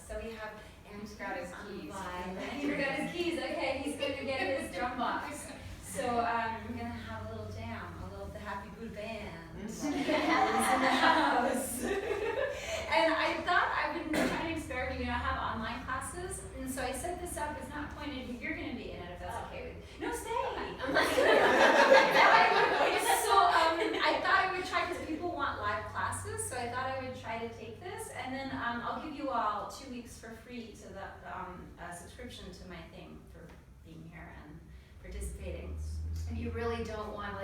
So we have Andrew's got his keys. Andrew got his keys. Okay, he's going to get his drum box. So we're going to have a little jam, the Happy Good Band is in the house. And I thought I've been trying to experiment, I have online classes, and so I set this up. It's not pointed, you're going to be in it if that's okay with you. No, stay. I'm not going to. So I thought I would try, because people want live classes, so I thought I would try to take this, and then I'll give you all 2 weeks for free to the subscription to my thing for being here and participating. And you really don't want,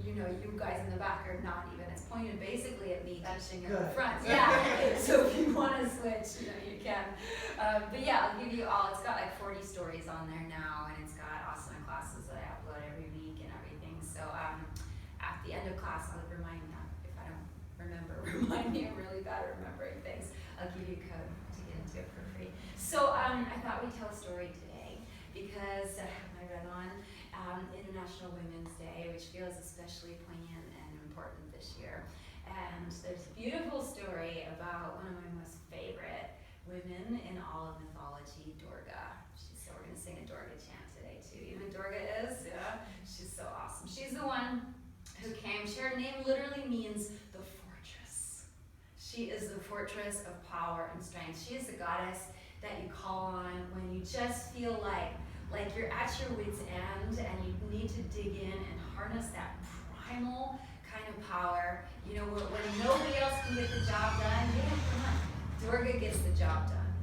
you guys in the back are not even. It's pointed basically at me teaching in the front. Yeah. So if you want to switch, you can. But yeah, I'll give you all. It's got like 40 stories on there now, and it's got awesome classes that I upload every week and everything. So at the end of class, I'll remind you. If I don't remember, remind me. I'm really bad at remembering things. I'll give you a code to get into it for free. So I thought we'd tell a story today because I have my red on. International Women's Day, which feels especially poignant and important this year. And there's a beautiful story about one of my most favorite women in all of mythology, Durga. So we're going to sing a Durga chant today too. You know who Durga is? Yeah? She's so awesome. She's the one who came. Her name literally means the fortress. She is the fortress of power and strength. She is the goddess that you call on when you just feel like you're at your wit's end and you need to dig in and harness that primal kind of power. When nobody else can get the job done, come on. Durga gets the job done.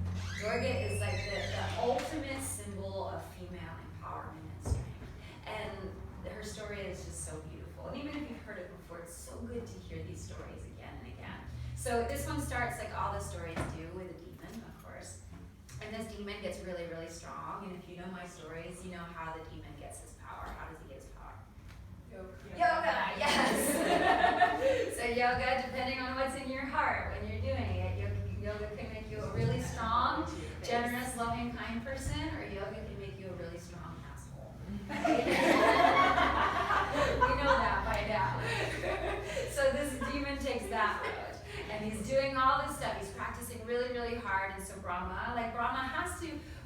Durga is like the ultimate symbol of female empowerment and strength. And her story is just so beautiful. And even if you've heard it before, it's so good to hear these stories again and again. So this one starts like all the stories do, with a demon, of course. And this demon gets really, really strong. And if you know my stories, you know how the demon gets his power. How does he get his power? Yoga, yes. So yoga, depending on what's in your heart when you're doing it, yoga can make you a really strong, generous, loving, kind person, or yoga can make you a really strong asshole. We know that by now. So this demon takes that road. And he's doing all this stuff. He's practicing really, really hard. And so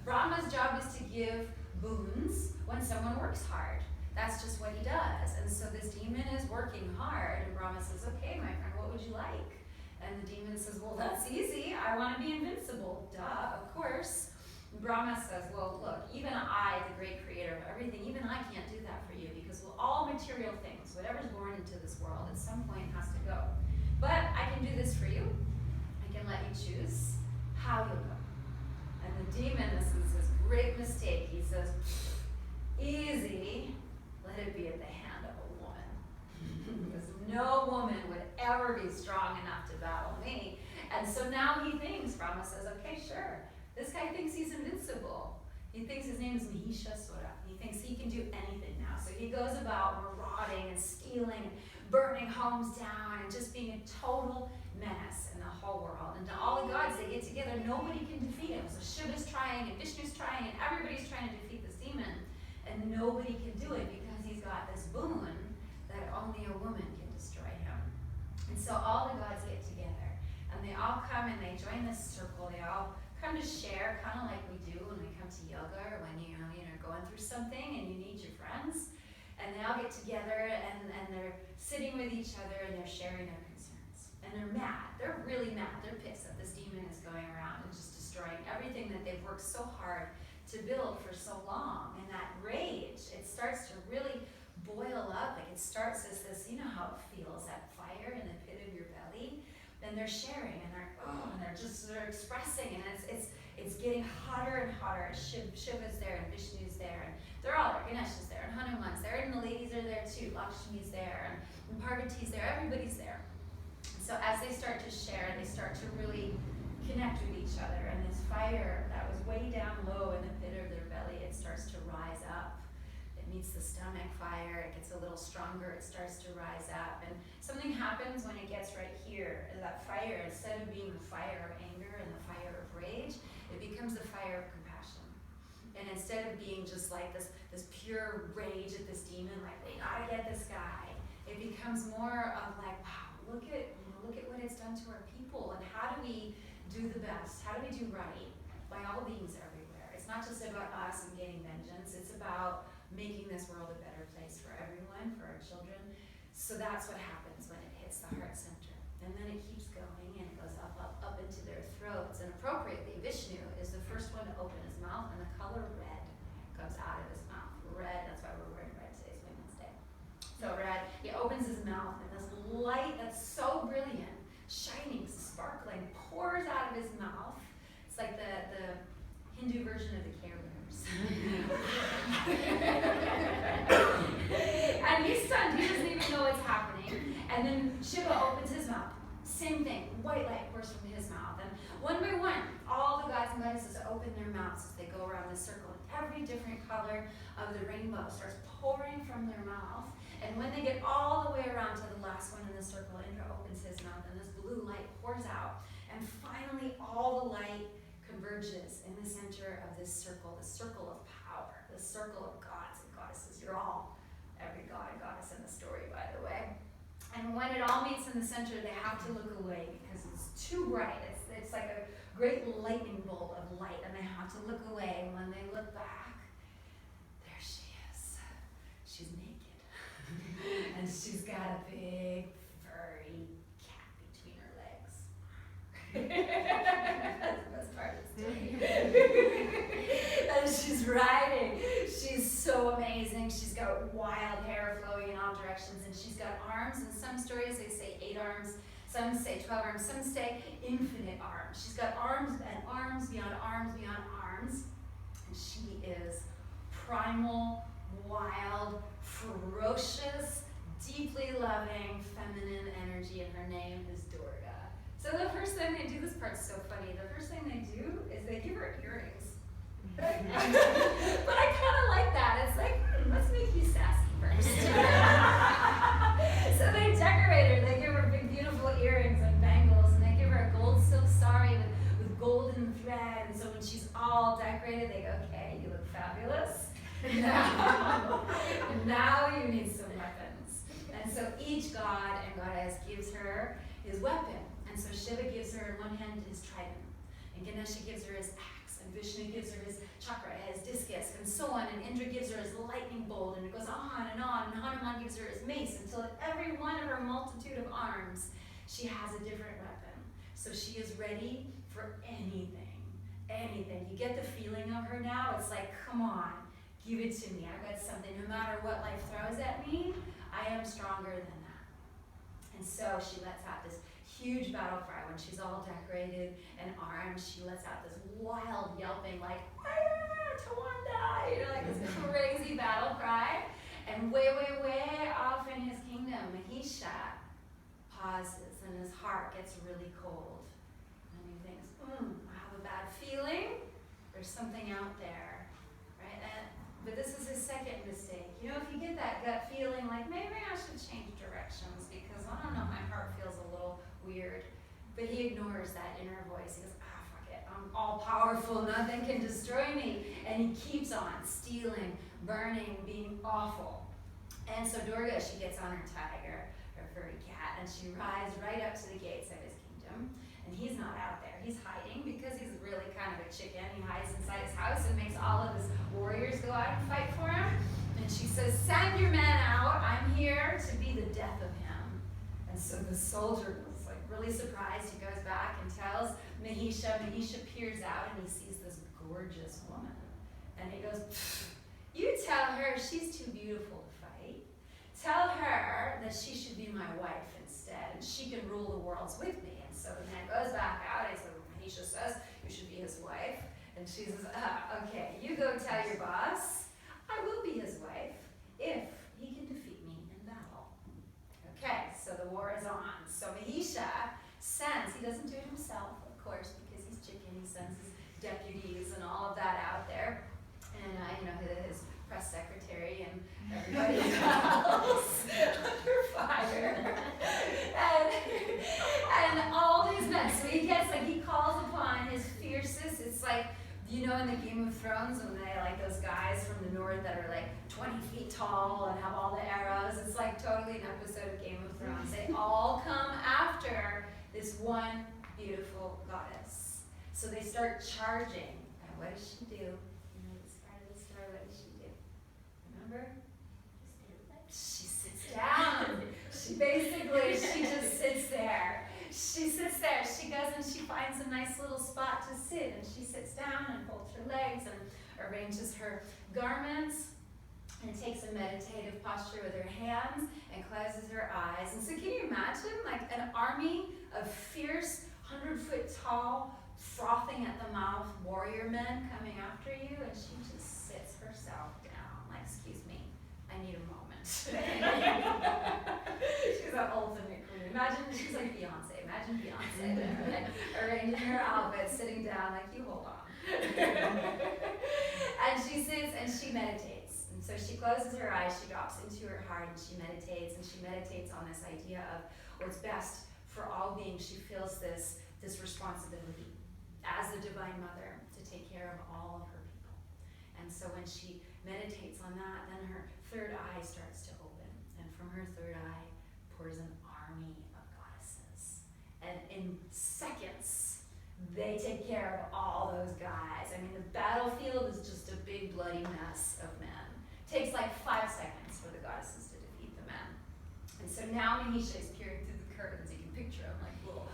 Brahma's job is to give boons when someone works hard. That's just what he does. And so this demon is working hard. And Brahma says, okay, my friend, what would you like? And the demon says, well, that's easy. I want to be invincible. Duh, of course. And Brahma says, well, look, even I, the great creator of everything, even I can't do that for you, because all material things, whatever's born into this world, at some point has to go. But I can do this for you. I can let you choose how you'll go. And the demon, this is his great mistake. He says, easy, let it be at the hand of a woman. Because no woman would ever be strong enough to battle me. And so now he thinks, Brahma says, okay, sure. This guy thinks he's invincible. He thinks his name is Mahishasura. He thinks he can do anything now. So he goes about marauding and stealing, burning homes down, and just being a total menace in the whole world. And all the gods, they get together, nobody can defeat him. So Shiva's trying, and Vishnu's trying, and everybody's trying to defeat this demon. And nobody can do it because he's got this boon that only a woman can destroy him. And so all the gods get together, and they all come and they join this circle. They all come to share, kind of like we do when we come to yoga, or when you're going through something and you need your friends. And they all get together and they're sitting with each other and they're sharing their concerns. And they're mad. They're really mad. They're pissed that this demon is going around and just destroying everything that they've worked so hard to build for so long. And that rage, it starts to really boil up. Like it starts as this, you know how it feels, that fire in the pit of your belly. And they're sharing and they're expressing, and it's getting hotter and hotter. Shiva's there and Vishnu's there, and they're all there. Ganesh is there, and Hanuman's there, and the ladies are there too. Lakshmi's there, and Parvati's there. Everybody's there. And so as they start to share, they start to really connect with each other, and this fire that was way down low in the pit of their belly, it starts to rise up. It meets the stomach fire, it gets a little stronger, it starts to rise up. And something happens when it gets right here. That fire, instead of being the fire of anger and the fire of rage, it becomes the fire of compassion. And instead of being just like this pure rage at this demon, like we gotta get this guy, it becomes more of like, wow, look at what it's done to our people, and how do we do do the best? How do we do right by all beings everywhere? It's not just about us and gaining vengeance. It's about making this world a better place for everyone, for our children. So that's what happens when it hits the heart center. And then it keeps going and it goes up, up, up into their throats. And appropriately, Vishnu is the first one to open his mouth, and the color red comes out of his mouth. Red, that's why we're wearing red. Today's Women's Day. So red, he opens his mouth, and this light that's so brilliant, shining, sparkling, pours out of his mouth. It's like the Hindu version of the Care Bears. And he's stunned, he doesn't even know what's happening. And then Shiva opens his mouth. Same thing, white light pours from his mouth. And one by one, all the gods and goddesses open their mouths as they go around the circle. And every different color of the rainbow starts pouring from their mouth. And when they get all the way around to the last one in the circle, Indra opens his mouth and this blue light pours out. And finally, all the light converges in the center of this circle of power, the circle of gods and goddesses. You're all, every god and goddess in the story, by the way. And when it all meets in the center, they have to look away because it's too bright. It's like a great lightning bolt of light, and they have to look away. And when they look back, there she is. She's naked. And she's got a big, furry cat between her legs. That's the best part of the story. And she's riding. She's so amazing. She's got wild hair flowing in all directions, and she's got arms. In some stories, they say 8 arms. Some say 12 arms. Some say infinite arms. She's got arms and arms beyond arms beyond arms. And she is primal, wild, ferocious, deeply loving, feminine energy, and her name is Durga. So the first thing they do, this part's so funny, the first thing they do is they give her earrings. But I kind of like that. It's like, let's make you sassy first. So they decorate her. They give her big, beautiful earrings and bangles, and they give her a gold silk sari with golden thread. And so when she's all decorated, they go, okay, you look fabulous. Now you need some weapons. And so each god and goddess gives her his weapon. And so Shiva gives her in one hand his trident, and Ganesha gives her his axe, and Vishnu gives her his chakra, his discus, and so on, and Indra gives her his lightning bolt, and it goes on, and Hanuman gives her his mace, until at every one of her multitude of arms, she has a different weapon. So she is ready for anything, anything. You get the feeling of her now? It's like, come on, give it to me. I've got something. No matter what life throws at me, I am stronger than that. And so she lets out this huge battle cry when she's all decorated and armed. She lets out this wild yelping, like, Tawanda, you know, like this crazy battle cry. And way, way, way off in his kingdom, Mahisha pauses and his heart gets really cold. And he thinks, I have a bad feeling. There's something out there, right? But this is his second mistake. You know, if you get that gut feeling, like, maybe I should change directions because I don't know, my heart feels a little weird. But he ignores that inner voice. He goes, fuck it, I'm all powerful, nothing can destroy me. And he keeps on stealing, burning, being awful. And so Durga, she gets on her tiger, her furry cat, and she rides right up to the gates of his kingdom. And he's not out there, he's hiding because he's really kind of a chicken. He hides inside his house and makes all of his warriors go out and fight for him. And she says, send your men out, I'm here to be the death of him. And so the soldier was like really surprised. He goes back and tells Mahisha. Mahisha peers out and he sees this gorgeous woman. And he goes, you tell her she's too beautiful to fight. Tell her that she should be my wife instead, and she can rule the worlds with me. And so the man goes back out, and so Mahisha says, you should be his wife. And she says, okay, you go tell your boss, I will be his wife if he can defeat me in battle. Okay, so the war is on. So Mahisha sends, he doesn't do it himself, of course, because he's chicken, he sends his deputies and all of that out there. And, his press secretary and everybody else under fire. And all these men. So he gets, he calls upon his fiercest, it's like, in the Game of Thrones when they, those guys from the north that are 20 feet tall and have all the arrows. It's totally an episode of Game of Thrones. They all come after this one beautiful goddess. So they start charging. And what does she do? You know, this part of the story, what does she do? Remember? She sits down. She just sits there. She sits there. She goes and she finds a nice little spot to sit, and she sits down and folds her legs and arranges her garments and takes a meditative posture with her hands and closes her eyes. And so can you imagine like an army of fierce, 100-foot tall, frothing at the mouth warrior men coming after you, and she just sits herself down like, excuse me, I need a moment. She's an ultimate queen. Imagine, she's like Beyonce. Imagine Beyonce there, like, arranging her outfit, sitting down, like, you hold on. And she sits and she meditates. And so she closes her eyes, she drops into her heart, and she meditates on this idea of what's best for all beings. She feels this responsibility as the Divine Mother to take care of all of her people. And so when she meditates on that, then her third eye starts to open. And from her third eye pours an army of goddesses. And in seconds, they take care of all those guys. I mean, the battlefield is just a big bloody mess of men. It takes like 5 seconds for the goddesses to defeat the men. And so now Mahisha is peering through the curtains. You can picture him like, well,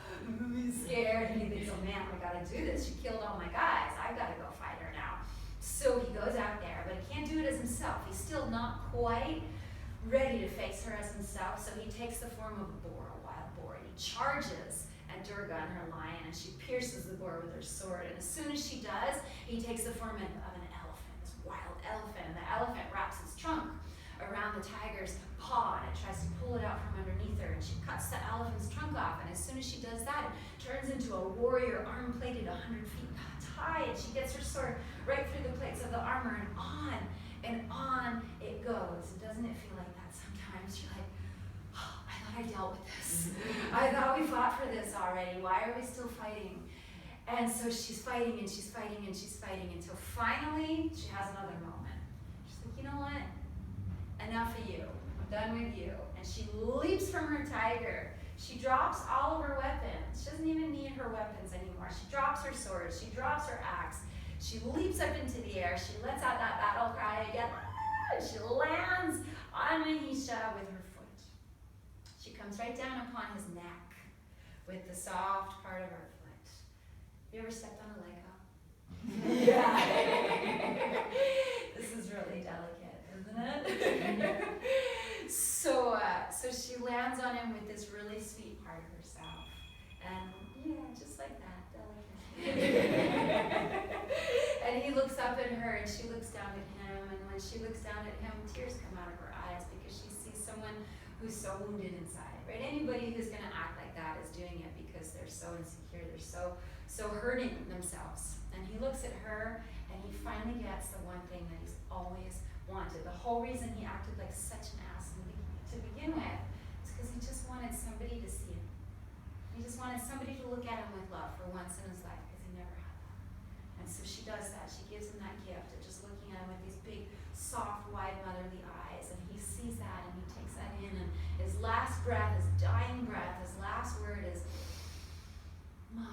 he's scared, and he thinks, oh man, I gotta do this. She killed all my guys. I gotta go fight her now. So he goes out there, but he can't do it as himself. He's still not quite ready to face her as himself, so he takes the form of a boar, a wild boar, and he charges at Durga and her lion, and she pierces the boar with her sword. And as soon as she does, he takes the form of an elephant, this wild elephant, and the elephant wraps its trunk around the tiger's paw, and it tries to pull it out from underneath her, and she cuts the elephant's trunk off, and as soon as she does that, it turns into a warrior arm-plated 100 feet high, and she gets her sword right through the plates of the armor, and on it goes. And doesn't it feel like that sometimes? You're like, oh, I thought I dealt with this. I thought we fought for this already. Why are we still fighting? And so she's fighting, and she's fighting, and she's fighting, until finally she has another moment. She's like, you know what? Enough of you. I'm done with you. And she leaps from her tiger. She drops all of her weapons. She doesn't even need her weapons anymore. She drops her sword. She drops her axe. She leaps up into the air. She lets out that battle cry again. She lands on Mahisha with her foot. She comes right down upon his neck with the soft part of her foot. You ever stepped on a Lego? Yeah. This is really delicate, isn't it? So she lands on him with this really sweet part of herself. And yeah, just like that, delicate. And he looks up at her, and she looks down at him. And when she looks down at him, tears come out of her eyes because she sees someone who's so wounded inside, right? Anybody who's going to act like that is doing it because they're so insecure, they're so hurting themselves. And he looks at her, and he finally gets the one thing that he's always wanted. The whole reason he acted like such an ass to begin with is because he just wanted somebody to see him. He just wanted somebody to look at him with love for once in his life, because he never had that. And so she does that. She gives him that gift of just looking at him with these big, soft, wide, motherly eyes. And he sees that, and he takes that in. And his last breath, his dying breath, his last word is, Ma.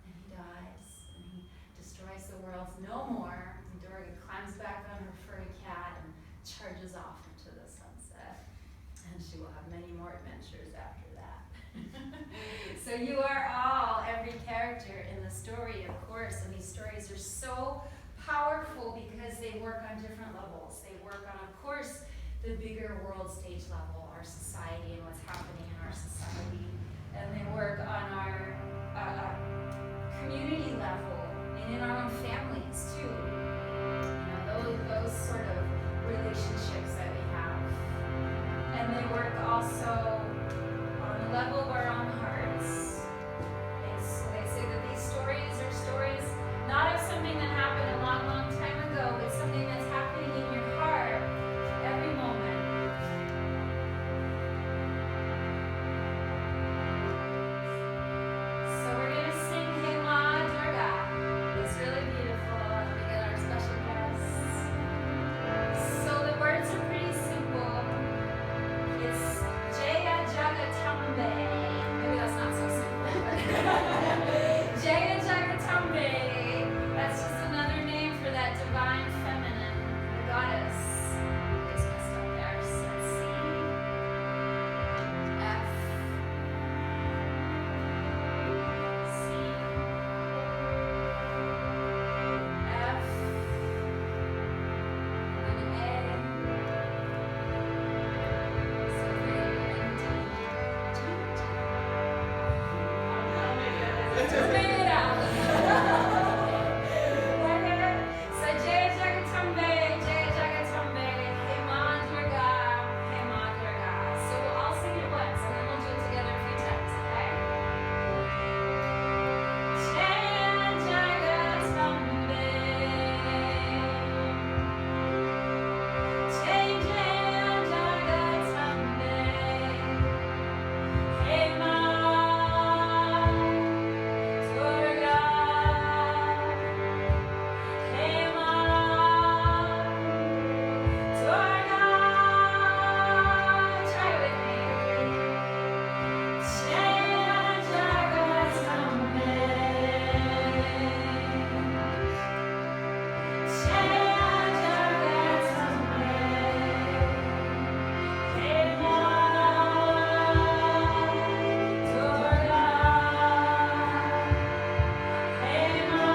And he dies. And he destroys the world no more. And Durga climbs back on her furry cat and charges off into the sunset. And she will have many more adventures after that. So you are all every character in the story, of course, and these stories are so powerful because they work on different levels. They work on, of course, the bigger world stage level, our society and what's happening in our society, and they work on our community level and in our own families too. You know, those sort of relationships that we have, and they work also on the level of our own hearts. So they say that these stories are stories not of something that happened a long, long time ago, but something that's happening in your heart every moment. So we're going to sing Hey Ma Durga. It's really beautiful, and we get our special guests. So the words are pretty simple. It's Jaya Jagatambe. Just make it out. Okay? So Jaya Jagatambe, Hey Ma Durga, Hey Ma Durga. So we'll all sing it once and then we'll do it together a few times, okay? Jaya Jagatambe. Jai Jaya Jagatambe. Hey Ma Durga. Hey Ma Durga. Try it with me. Jaya Jagatambe. Jaya Jagatambe. Hey Ma Durga. Hey Ma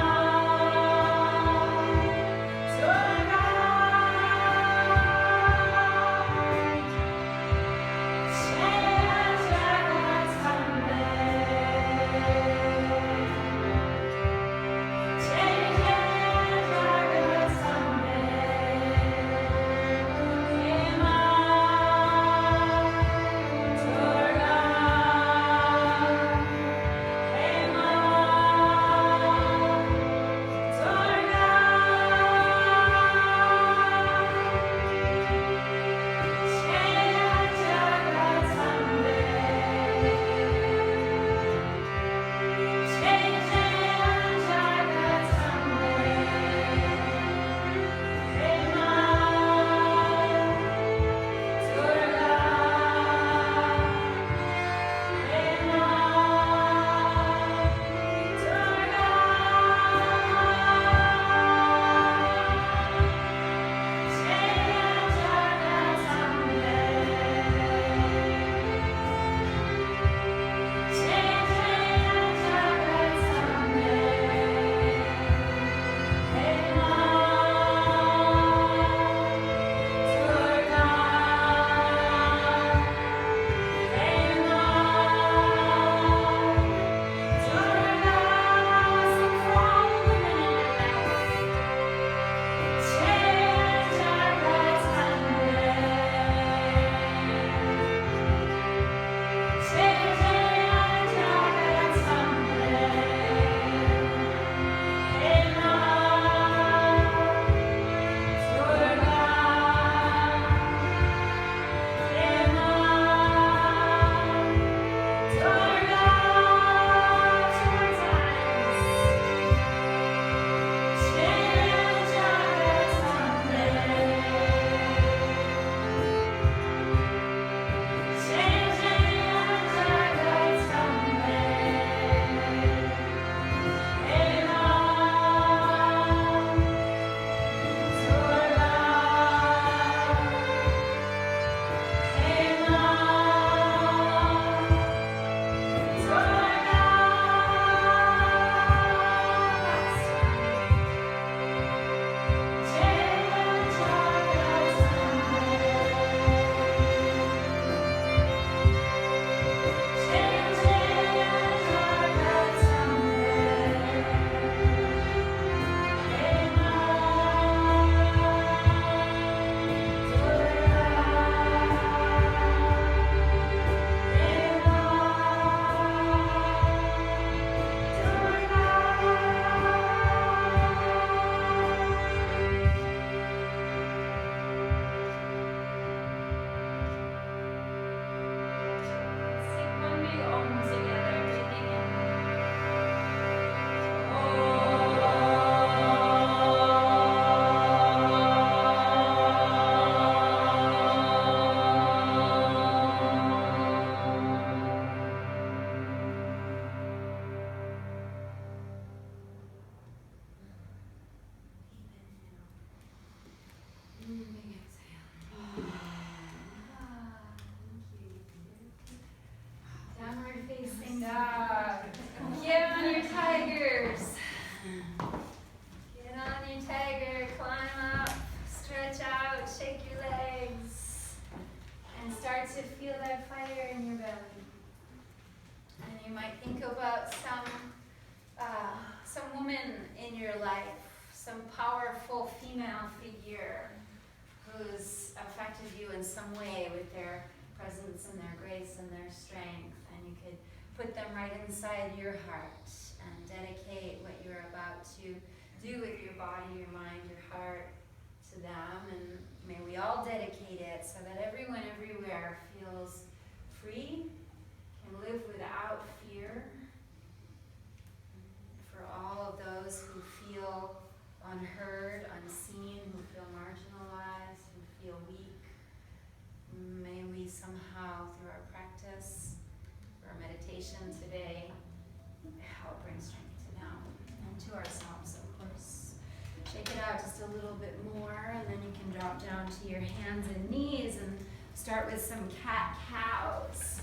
Durga. your life, some powerful female figure who's affected you in some way with their presence and their grace and their strength, and you could put them right inside your heart and dedicate what you're about to do with your body, your mind, your heart to them. And may we all dedicate it so that everyone everywhere feels free, can live without fear. For all of those who feel unheard, unseen, who feel marginalized, who feel weak, may we somehow, through our practice, through our meditation today, help bring strength to them and to ourselves, of course. Shake it out just a little bit more, and then you can drop down to your hands and knees and start with some cat-cows.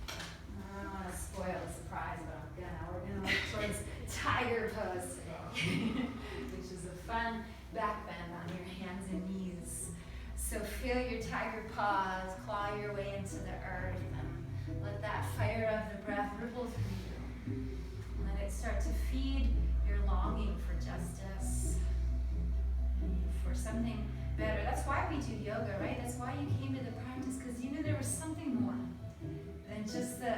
I don't want to spoil the surprise, but I'm gonna. We're gonna look towards tiger pose today, which is a fun back bend on your hands and knees. So feel your tiger paws, claw your way into the earth, and let that fire of the breath ripple through you. Let it start to feed your longing for justice, for something better. That's why we do yoga, right? That's why you came to the practice, because you knew there was something more than just the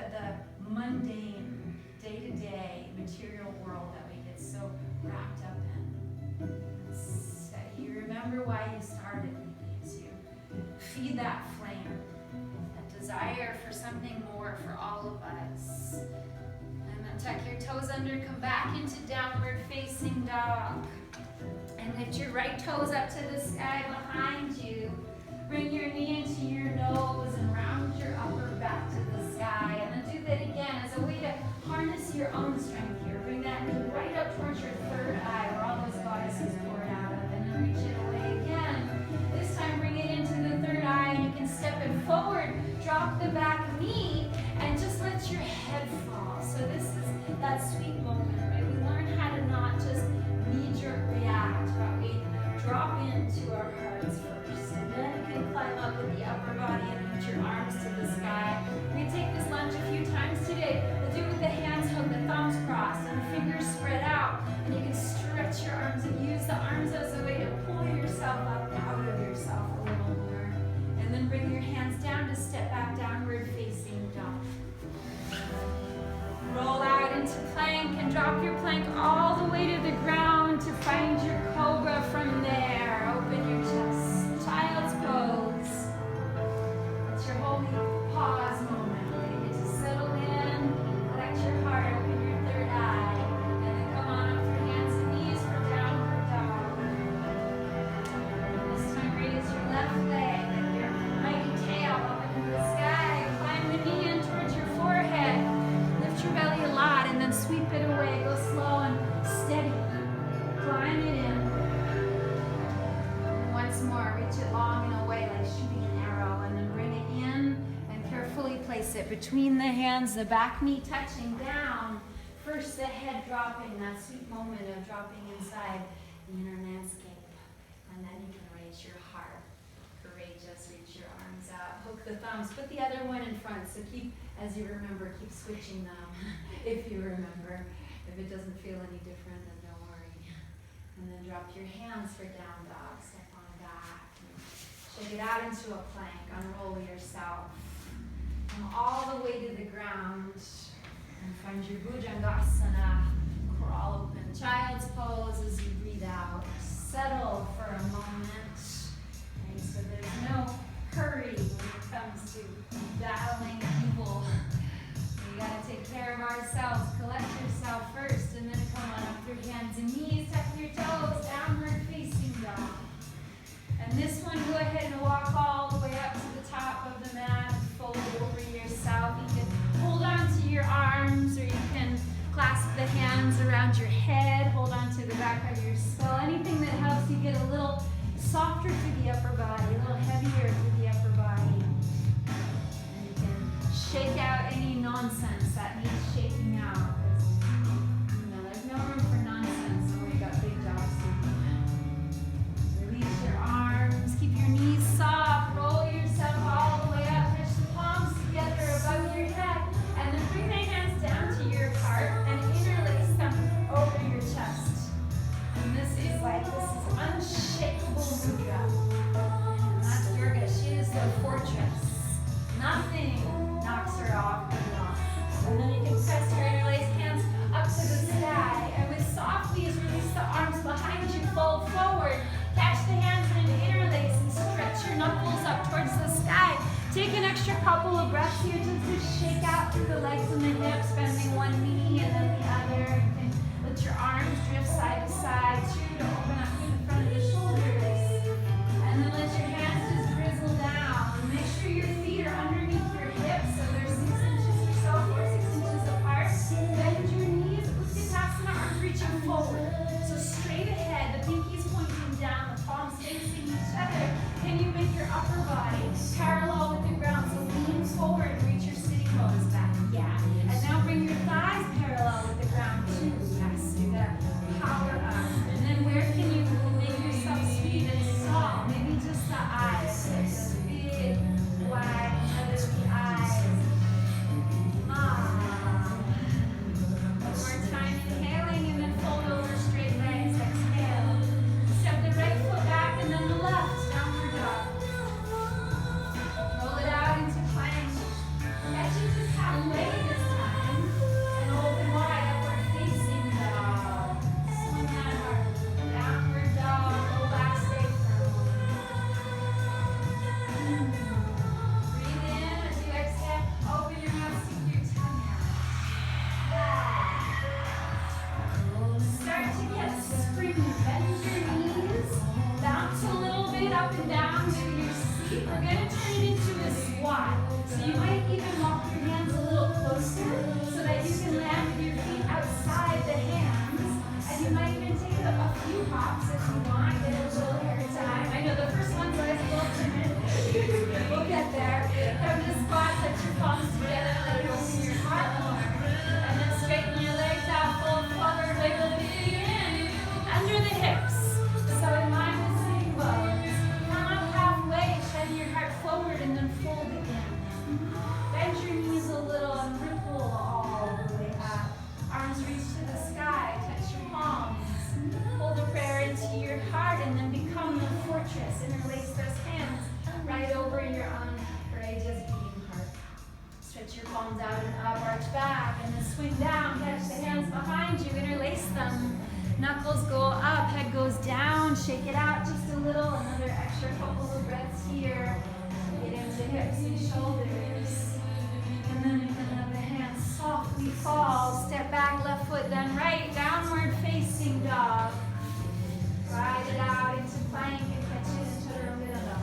mundane, day-to-day material world that we get so wrapped up in. So you remember why you started, because you feed that flame, that desire for something more for all of us. And then tuck your toes under, come back into downward facing dog. And lift your right toes up to the sky behind you. Bring your knee into your nose and round your upper back to the sky. And then do that again as a way to harness your own strength here. Bring that knee right up towards your third eye where all those goddesses poured out of. And then reach it away again. This time bring it into the third eye, and you can step it forward. Drop the back knee and just let your head fall. So this is that sweet moment, right? We learn how to not just knee-jerk react, but we drop into our hearts first. And then you can climb up with the upper body and reach your arms to the sky. We take this lunge a few times today. We'll do it with the hands hooked, the thumbs crossed, and the fingers spread out. And you can stretch your arms and use the arms as a way to pull yourself up out of yourself a little more. And then bring your hands down to step back downward facing dog. Roll out into plank and drop your plank all the way to the ground to find your cobra from there. Open your chest. Child's pose. It's your holy pause moment where you get to settle in, collect your heart, open your third eye, and then come on up through hands and knees for downward dog. And this time raise your left leg and your mighty tail up into the sky. Climb the knee in towards your forehead. Your belly a lot, and then sweep it away. Go slow and steady. Climb it in. And once more, reach it long and away like shooting an arrow, and then bring it in and carefully place it between the hands, the back knee touching down. First, the head dropping, that sweet moment of dropping inside the inner landscape. And then you can raise your heart. Courageous, reach your arms out. Hook the thumbs. Put the other one in front. So keep, as you remember, keep switching them if you remember. If it doesn't feel any different, then don't worry. And then drop your hands for down dog. Step on back. Shake it out into a plank. Unroll yourself. Come all the way to the ground. And find your Bhujangasana. Crawl open. Child's pose as you breathe out. Settle for a moment. Okay, so there's no hurry when it comes to battling evil. You gotta take care of ourselves. Collect yourself first, and then come on up through hands and knees. Tuck your toes, downward facing dog. And this one, go ahead and walk all the way up to the top of the mat. Fold over yourself. You can hold on to your arms, or you can clasp the hands around your head. Hold on to the back of your skull. Anything that helps you get a little softer through the upper body, a little heavier through the upper body. And you can shake out any nonsense that needs shaking out. There's no room for nonsense when we got big jobs to do. Release your arms, keep your knees soft, roll yourself all the way up, touch the palms together above your head, and then bring the hands down to your heart and interlace them over your chest. legs and the hips, bending one knee and then the other. You can let your arms drift side to side, too, to open up through the front of the shoulders. And then let your hands just drizzle down. Make sure your feet are underneath your hips, so they're 6 inches or so, 4 6 inches apart. Bend your knees, Utkatasana, arms reaching forward. So straight ahead, the pinkies pointing down, the palms facing each other. Can you make your upper body parallel with the ground? So lean forward and reach your sitting bones back. Yeah. And now bring your thighs parallel with the ground too. Yes. You gotta power up. And then where can you make yourself sweet and small? Maybe just the eyes. Like those big, wide, other eyes. One more time, inhaling and then fold over straight legs. Exhale. Step the right foot back and then the left. Downward dog. Roll it out into plank. Catch it just halfway this time. And open wide, upward facing dog. Swing that hard. Downward dog. Roll back, stay firm. Breathe in as you exhale. Open your mouth, stick your tongue out. Start to get springy. Bend your knees. Bounce a little bit up and down to your seat. We're going to turn it into a squat. So you might even walk your hands a little closer so that you can land with your feet outside the hands. And you might even take a few hops if you want. Get a little hair time. I know the first one's always a little timid. We'll get there. Come to squat, touch your palms together, let it open your heart more. And then straighten your legs out, full forward, wiggle the feet in. Under the hips. So in line with sitting bones. Come up halfway, send your heart forward and then fold again. Bend your knees a little and ripple all the way up. Arms reach to the sky, touch your palms. Hold a prayer into your heart and then become the fortress. Interlace those hands right over your courageous beating heart. Stretch your palms out and up, arch back, and then swing down. Catch the hands behind you, interlace them. Knuckles go up, head goes down. Shake it out just a little. Another extra couple of breaths here. Get into hips and shoulders. And then you can let the hands softly fall. Step back, left foot, then right. Downward facing dog. Ride it out into plank and catch it into Chaturanga.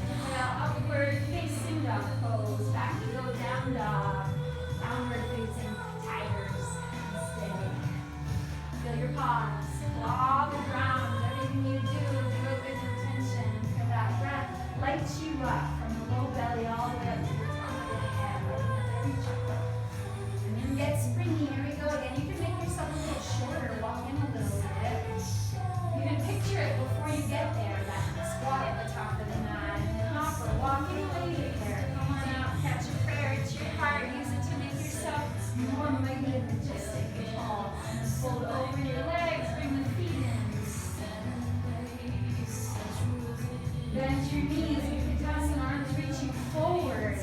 Inhale, upward facing dog pose. Back you go, down dog. Downward facing tigers. Stay. Feel your palms. Claw the ground. Everything you do it with intention. For that breath lights you up from the low belly all the way up to the top of the head. Lighting up every chakra. And then get springy. Here we go again. You can make yourself a little shorter. Walk in a little bit. You can picture it before you get there. That squat at the top of the mat. And hop or walk any way you get there. Come on out. Catch a prayer. It's your heart. Use it to make yourself more mighty and majestic and tall. And then fold over your legs. Bring the feet in. Bend your knees. Utkatasana, arms reaching forward.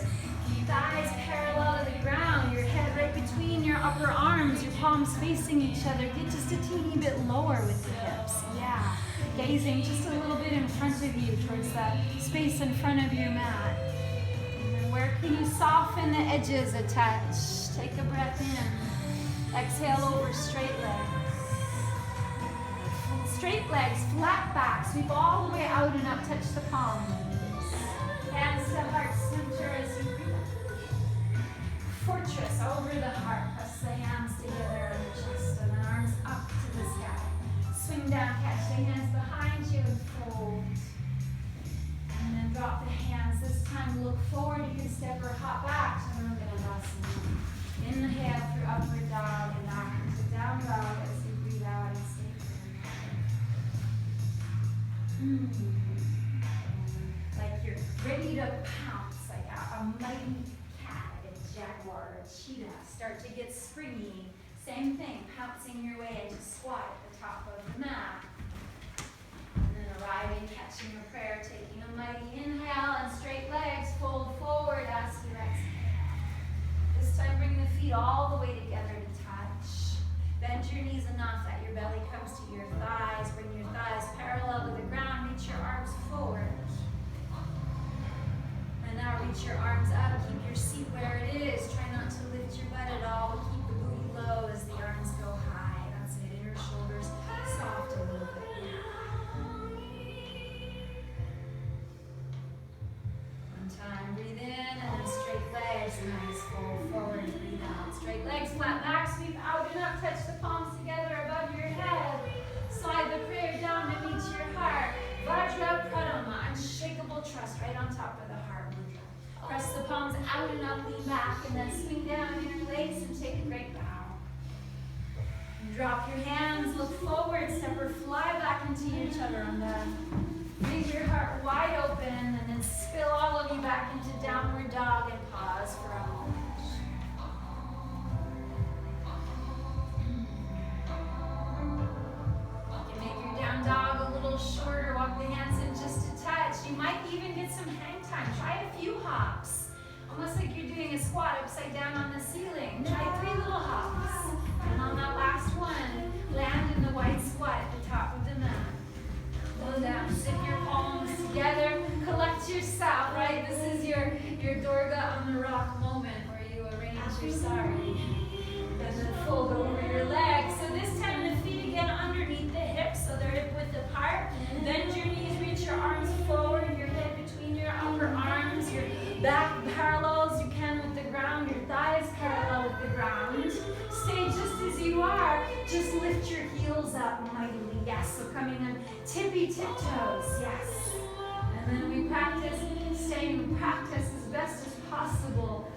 Thighs parallel to the ground. Your head right between your upper arms. Your palms facing each other. Get just a teeny bit lower with the hips. Yeah. Gazing just a little bit in front of you towards that space in front of your mat. And then where can you soften the edges a touch? Take a breath in. Exhale over straight legs. Straight legs, flat back. Sweep all the way out and up. Touch the palms. Hands to heart center as you breathe. Fortress over the heart. Press the hands together on the chest and then arms up to the sky. Swing down, catch the hands behind you and fold. And then drop the hands. This time look forward. You can step or hop back. Chaturanga Dandasana. Inhale through upward dog and back into down dog as you breathe out and stay firm. Like you're ready to pounce, like a mighty cat, like a jaguar or a cheetah. Start to get springy. Same thing, pouncing your way into squat at the top of the mat. And then arriving, catching a prayer, taking a mighty inhale and straight legs, fold forward as you exhale. This time bring the feet all the way together to touch. Bend your knees enough that your belly comes to your thighs. Bring your thighs parallel to the ground. Reach your arms forward. And now reach your arms up. Keep your seat where it is. Try not to lift your flat back, sweep out and up, touch the palms together above your head. Slide the prayer down to meet your heart. Vajra Pranama, unshakable trust right on top of the heart mudra. Press the palms out and up, lean back, and then swing down, interlace, and take a great bow. Drop your hands, look forward, step or fly back into your chaturanga. Leave your heart wide open, and then spill all of you back into downward dog and pause for a moment. You make your down dog a little shorter, walk the hands in just a touch. You might even get some hang time. Try a few hops. Almost like you're doing a squat upside down on the ceiling. Try 3 little hops. And on that last one, land in the wide squat at the top of the mat. Go down, sit your palms together, collect yourself, right? This is your Durga on the rock moment where you arrange your sari. And then fold over your legs. So this time the feet again underneath the hips, so they're hip width apart. Bend your knees, reach your arms forward, your head between your upper arms, your back parallel as you can with the ground, your thighs parallel with the ground. Stay just as you are, just lift your heels up mightily, yes. So coming on tippy tiptoes, yes. And then we practice staying in practice as best as possible,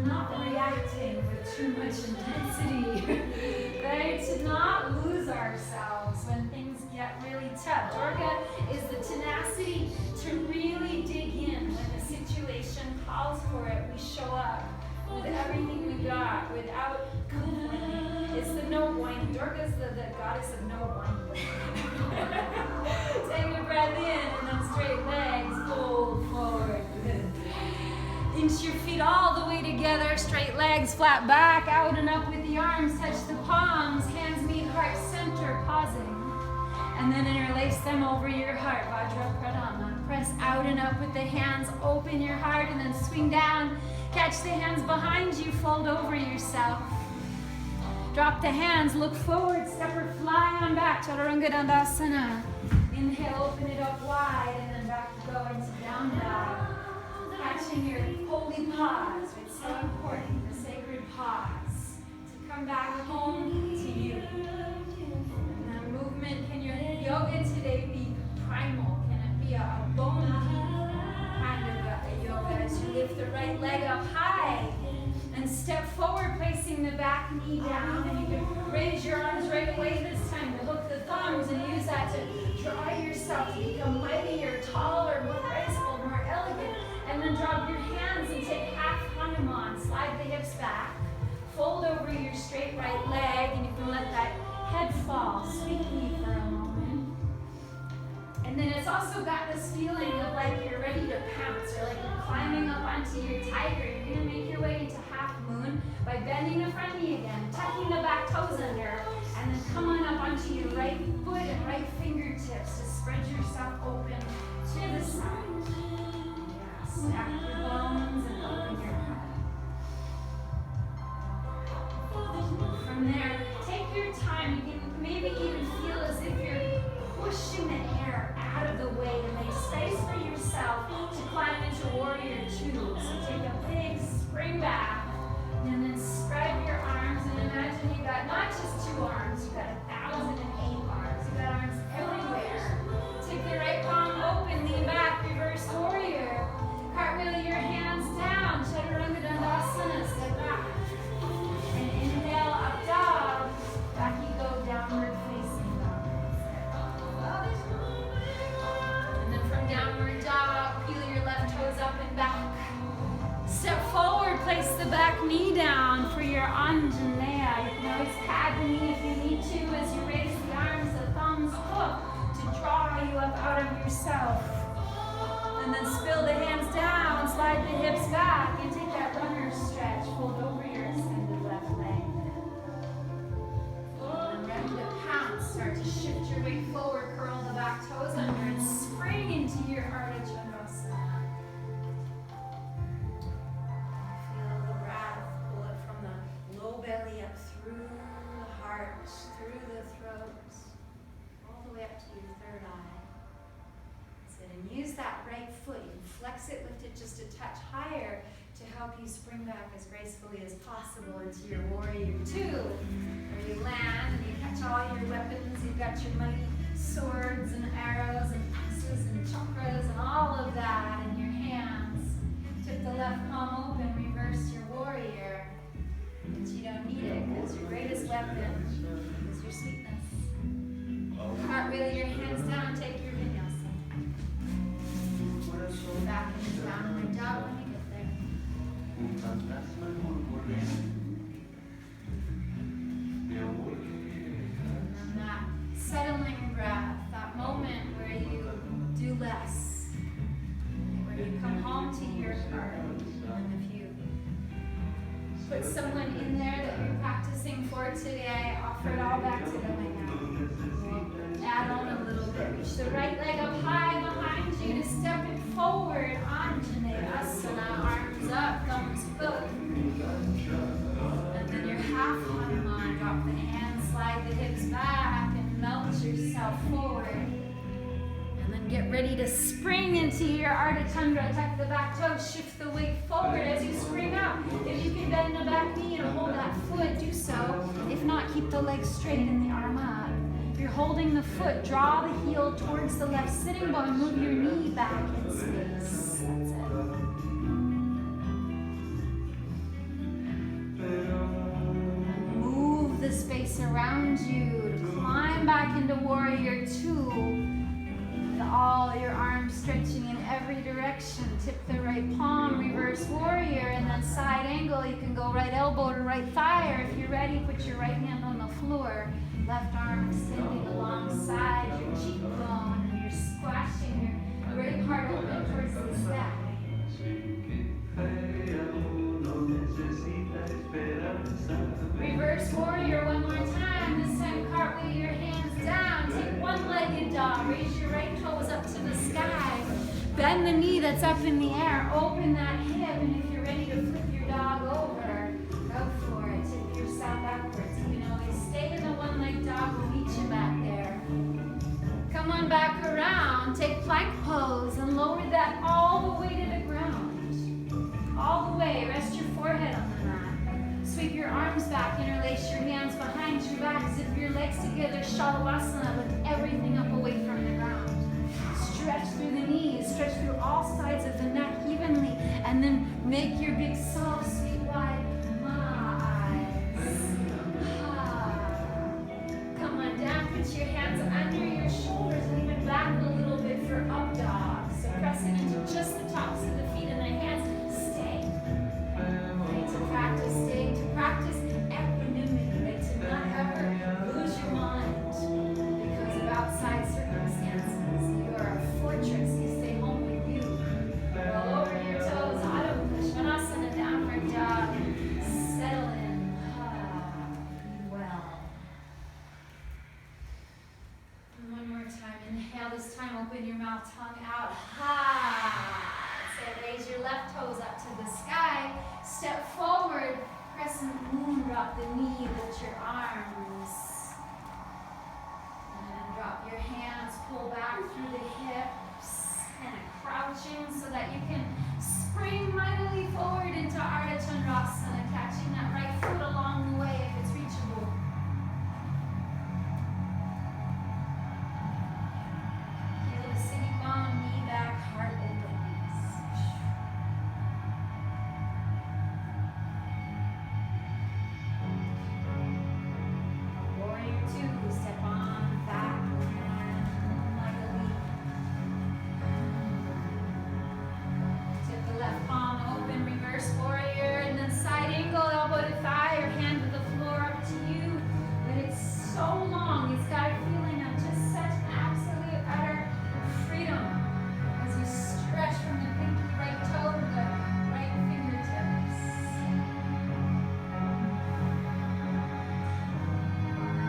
not reacting with too much intensity, right? To not lose ourselves when things get really tough. Durga is the tenacity to really dig in when the situation calls for it. We show up with everything we got, without complaining. It's the no whining. Durga's the goddess of no whining. Take a breath in and then straight legs, fold forward. Inch your feet all the way together, straight legs, flat back, out and up with the arms, touch the palms, hands meet heart center, pausing. And then interlace them over your heart, Vajra Pranama. Press out and up with the hands, open your heart, and then swing down. Catch the hands behind you, fold over yourself. Drop the hands, look forward, step or fly on back, Chaturanga Dandasana. Inhale, open it up wide, and then back to go into down dog. Catching your holy pause, it's so important, the sacred pause, to come back home to you. And then movement, can your yoga today be primal? Can it be a bone kind of a yoga as you lift the right leg up high and step forward, placing the back knee down, and you can raise your arms right away this time to hook the thumbs and use that to draw yourself to become mightier, taller, more graceful, more elegant. And then drop your hands and take half Hanuman. Slide the hips back. Fold over your straight right leg, and you can let that head fall sweetly for a moment. And then it's also got this feeling of like you're ready to pounce, or like you're climbing up onto your tiger. You're going to make your way into half moon by bending the front knee again, tucking the back toes under, and then come on up onto your right foot and right fingertips to spread yourself open to the side. Stack your bones and open your heart. From there, take your time. You can maybe even feel as if you're pushing the air out of the way to make space for yourself to climb into warrior 2. So take a big spring back and then spread your arms, and imagine you got not just 2 arms, you got 1,008 arms. You got arms everywhere. Take the right palm open, lean back, reverse warrior. Cartwheel your hands down, Chaturanga Dandasana, step back. And inhale, up dog. Back you go, downward facing dog. And then from downward dog, peel your left toes up and back. Step forward, place the back knee down for your Anjaneya. You can always pad the knee if you need to as you raise the arms, the thumbs hook to draw you up out of yourself. And then spill the hands down, slide the hips back, and take that runner stretch. Fold over your extended left leg. And ready to pounce. Start to shift your weight forward, curl the back toes under, and spring into your Ardha Chandrasana. Feel the breath, pull it from the low belly up through the heart, through the throat, all the way up to your third eye. And use that right foot. You can flex it, lift it just a touch higher to help you spring back gracefully as possible into your warrior two, where you land and you catch all your weapons. You've got your mighty swords and arrows and axes and chakras and all of that in your hands. Tip the left palm open, reverse your warrior. But you don't need it because your greatest weapon is your sweetness. Cartwheel your hands down, take your vinyasa. Back into downward dog when you get there. And then that settling breath, that moment where you do less, where you come home to your heart. And if you put someone in there that you're practicing for today, offer it all back to them right now. Add on a little bit. Reach the right leg up high behind you to step it forward. Anjaneyasana, arms up, thumbs both. And then your half Hanuman. Drop the hands, slide the hips back, and melt yourself forward. And then get ready to spring into your Ardha Chandra. Tuck the back toes, shift the weight forward as you spring up. If you can bend the back knee and hold that foot, do so. If not, keep the legs straight and the arm up. You're holding the foot, draw the heel towards the left sitting bone, move your knee back in space. That's it. Move the space around you. Climb back into warrior two. With all your arms stretching in every direction. Tip the right palm, reverse warrior, and then side angle. You can go right elbow to right thigh, or if you're ready, put your right hand on the floor. Left arm extending alongside your cheekbone, and you're squashing your right part open towards the sky. Reverse warrior one more time. This time cartwheel your hands down. Take one-legged dog. Raise your right toes up to the sky. Bend the knee that's up in the air. Open that hip, and if you're ready to flip your dog over, go for it. Tip yourself backwards. You can always stay in the one-legged dog. We'll meet you back there. Come on back around. Take plank pose and lower that all the way to the ground. All the way. Rest your forehead on the mat. Sweep your arms back. Interlace your hands behind your back. Zip your legs together. Shalabhasana with everything up away from the ground. Stretch through the knees. Stretch through all sides of the neck evenly. And then make your big soft, sweet, wide put your hands under your shoulders and even back a little bit for up dog. So pressing into just the tops of the feet and the hands. Stay. Right, to practice equanimity, right? To not ever lose your mind because of outside circumstances. You are a fortress. You stay home with you. Roll over your toes. Adho Svanasana, downward dog. Settle in. Well. One more time. Inhale this time. Open your mouth, tongue out. Ha! So raise your left toes up to the sky. Step forward. Crescent moon. Drop the knee. Lift your arms. And drop your hands. Pull back through the hips. Kind of crouching so that you can spring mightily forward into Ardha Chandrasana. Catching that right foot along the way if it's reachable. Sitting bone, knee back, heart opens. Warrior two, step on back like a leaf. Tip the left palm open, reverse warrior, and then side angle, elbow to thigh, or hand to the floor, up to you. But it's so long, it's got a feeling of just such absolute utter freedom as you stretch from the pinky right toe to the right fingertips. And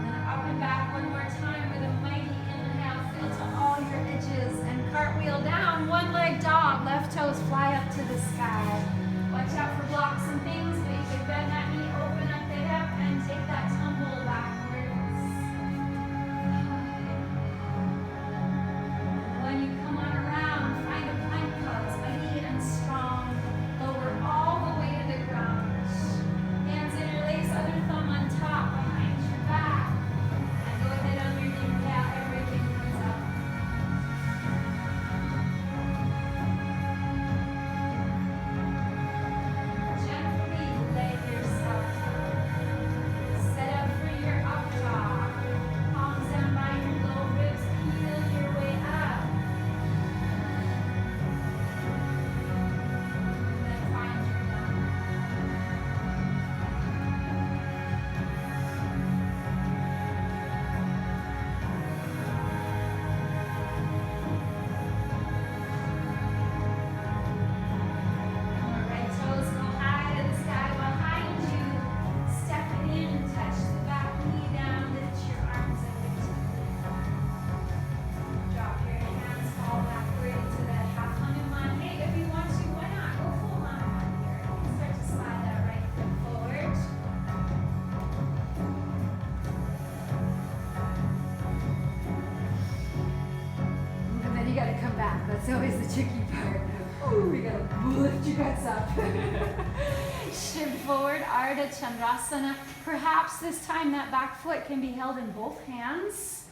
then up and back one more time with a mighty inhale. Feel to all your edges and cartwheel down. One leg dog. Left toes fly up to the sky. Watch out for blocks and things, but you can bend that knee, open up the hip, and take that tumble backwards. When you come on around, find a plank pose, mighty and strong. Lower all the way to the ground. always the tricky part. Ooh, you gotta lift your guts up. Shift forward, Ardha Chandrasana. Perhaps this time that back foot can be held in both hands.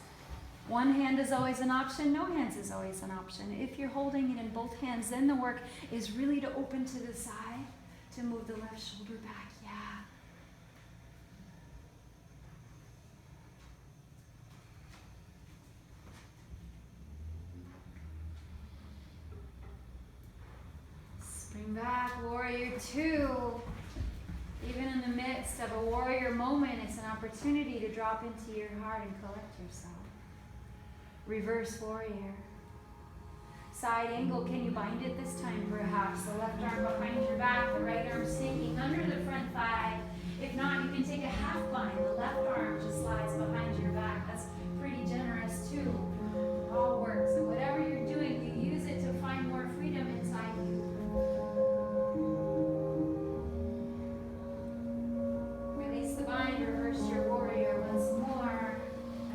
One hand is always an option, no hands is always an option. If you're holding it in both hands, then the work is really to open to the side, to move the left shoulder back. Yeah. Spring back, warrior two. Even in the midst of a warrior moment, it's an opportunity to drop into your heart and collect yourself. Reverse warrior. Side angle, can you bind it this time perhaps? The left arm behind your back, the right arm sinking under the front thigh. If not, you can take a half bind. The left arm just slides behind your back. That's pretty generous too. It all works. And whatever you're doing, you use it to find more freedom inside you. Release the bind, reverse your warrior once more.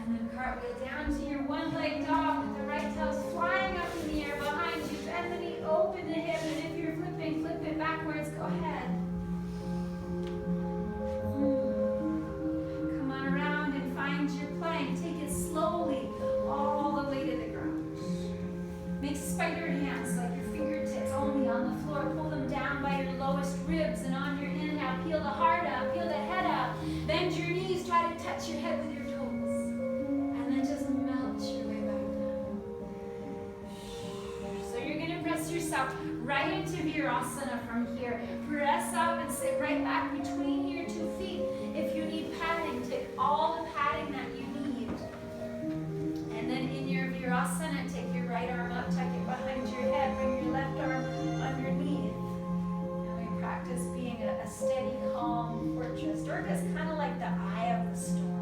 And then cartwheel down to your one-leg dog with the right tail's flying up in the air behind you. Bend the knee, open the hip, and if you're flipping, flip it backwards. Go ahead. Come on around and find your plank. Take it slowly all the way to the ground. Make spider hands like your fingertips only on the floor. Pull them down by your lowest ribs, and on your inhale, peel the heart up, peel the head up. Bend your knees, try to touch your head with your toes. And then just melt your way back down. So you're going to press yourself right into Virasana from here. Press up and sit right back between your 2 feet. If you need padding, take all the padding that you need. And then in your Virasana, take your right arm up, tuck it behind your head, bring your left arm underneath. And we practice being a steady, calm fortress. Durga's kind of like the eye of the storm.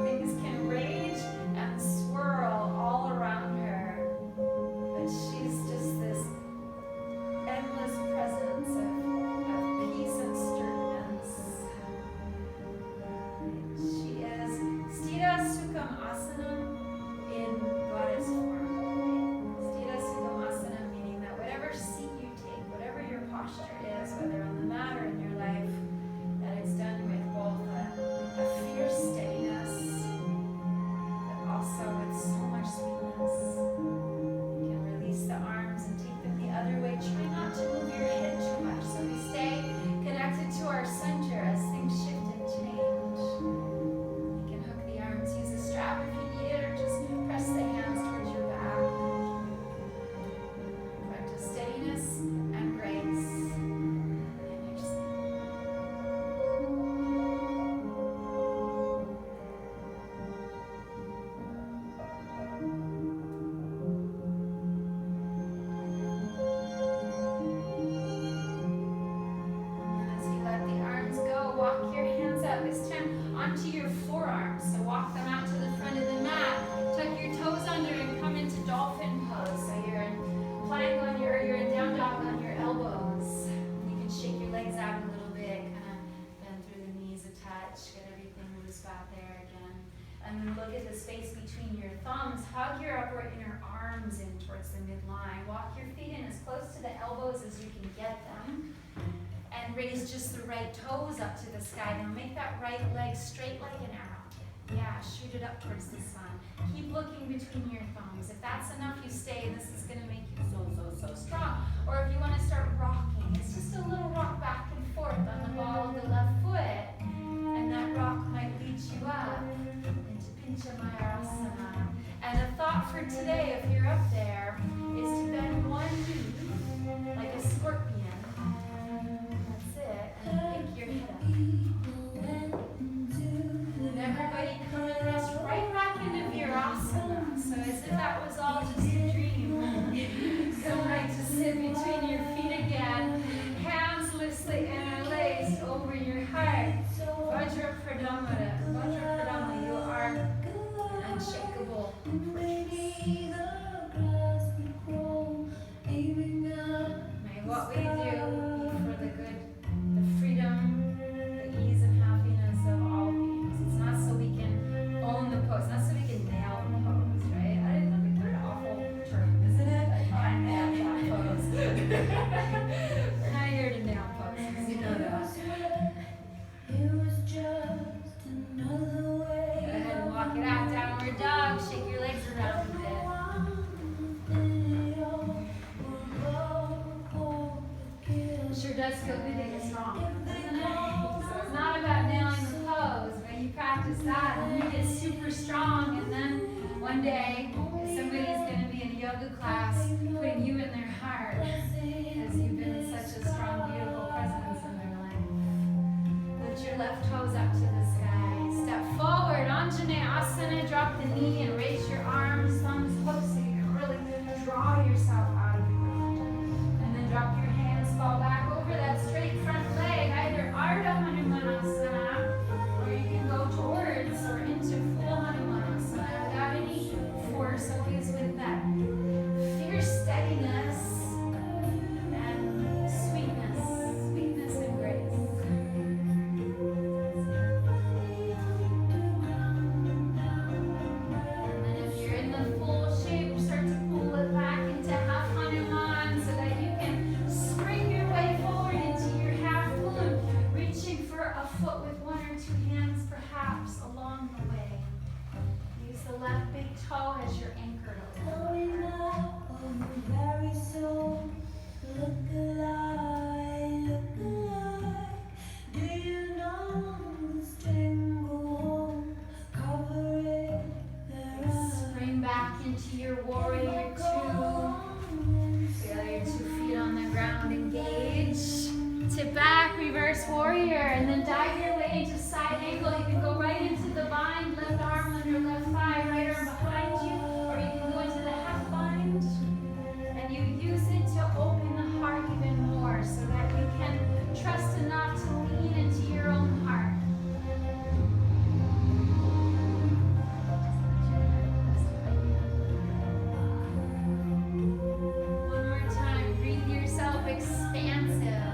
Things can rage and swirl all around her, but she's just this endless presence of peace and sturdiness. She is Sthira Sukham Asana in goddess form. Sthira Sukham Asana meaning that whatever seat you take, whatever your posture is, whether on the mat or in your life, that it's done with both a fierce steadiness, but also with so much sweetness. You can release the arms and take them the other way. Try not to move your head too much, so we stay connected to our center as things shift and change. You can hook the arms, use a strap if you need it, or just press the hands towards your back. Practice steadiness and grace. And you just walk your hands out this time onto your forearms. So walk them out to the front of the mat. Tuck your toes under and come into dolphin pose. So you're in plank on your, you're in down dog on your elbows. You can shake your legs out a little bit, kind of bend through the knees a touch, get everything loose back there again. And then look at the space between your thumbs. Hug your upper inner arms in towards the midline. Walk your feet in as close to the elbows as you can get them. And raise just the right toes up to the sky. Now make that right leg straight like an arrow. Yeah, shoot it up towards the sun. Keep looking between your thumbs. If that's enough, you stay. This is going to make you so strong. Or if you want to start rocking, it's just a little rock back and forth on the ball of the left foot. And that rock might lead you up into Pincha Mayurasana. And a thought for today, if you're up there, is to bend one knee like a scorpion. And pick your head up. And everybody come and rest right back into Virasana. So as if that was all just a dream. Come right to sit between your feet again. Hands loosely interlaced over your heart. Vajra Pradamara. Vajra Pradamara, you are an unshakable fortress. May what we do be for the good, the freedom, the ease and happiness of all beings. It's not so we can own the pose, not so we can nail the pose, right? I think that's an awful term, isn't it? one day, somebody's going to be in a yoga class putting you in their heart because you've been such a strong, beautiful presence in their life. Lift your left toes up to the sky. Step forward, Anjaneyasana. Drop the knee and raise your arms, thumbs hooked so you can really draw yourself out of the ground. And then drop your hands, fall back over that straight front leg, either Ardha Hanumanasana, or you can go towards or into full Hanumanasana without any force, always with that fierce steadiness and sweetness and grace. And then if you're in the full shape, start to pull it back into half Hanuman so that you can spring your way forward into your half moon, reaching for a foot with one or two hands perhaps along the way. Use the left big toe as your anchor to hold. Going up on your very soul. Look alive, look alive. Do you know the string go home? Cover it, their eyes. Spring back into your warrior two. Feel your 2 feet on the ground, engage. Tip back, reverse warrior, and then dive your way into side angle. You can go right into the bind, left arm under left thigh, right arm behind you, or you can go into the half bind. And you use it to open the heart even more so that you can trust enough to lean into your own heart. One more time, breathe yourself expansive.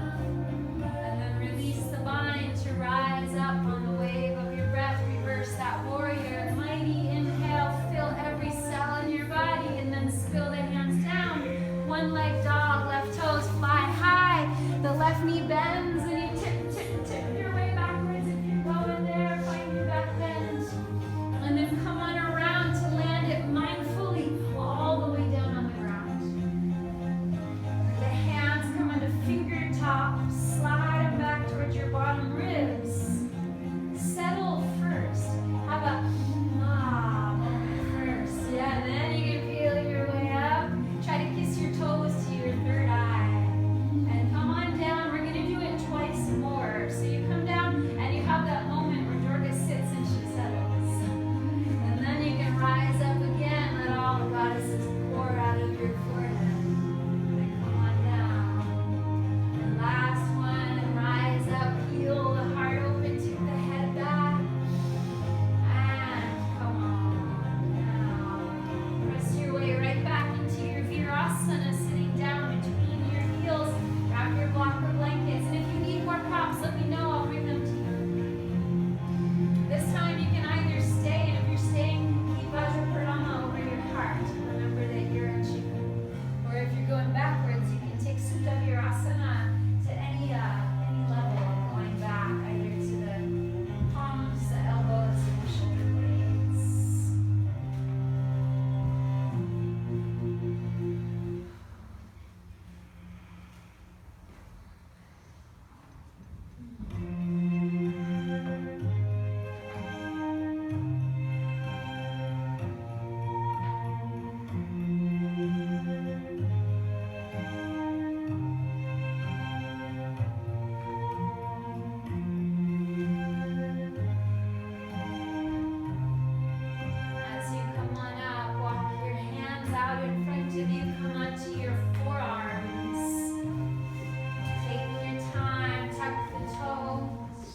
And then release the bind to rise up on the wave of your breath. Reverse that warrior. Mighty inhale, fill every cell in your body, and then spill the hands down. One leg dog, left toes fly high. The left knee bends, and you tip your way backwards. If you're going there, find your back bend. And then come on around to land it mindfully all the way down on the ground. The hands come onto finger tops, slide them back towards your bottom ribs. Settle first. Have a moment first. Yeah, and then you can feel your way up. Try to kiss your toes to your third eye. And come on down. We're going to do it twice more. So you come down and you have that moment where Durga sits and she settles. And then you can rise up again. Let all the goddesses pour out of your forehead. And come on down. And last one, rise up, heel the heart open, tip the head back. And come on down. Press your way right back into your Virasana, sitting down between your heels. Grab your block of blankets. And if you need more props, let me know. I'll bring them to you. This time you can either stay, and if you're staying, keep Vajrapranama over your heart. Remember that you're in Shiva. Or if you're going backwards, you can take Sutta Virasana to any level of going back, either to the palms, the elbows, and the shoulder blades. As you come on up, walk your hands out in front of you, come onto your forearms. Take your time, tuck the toes,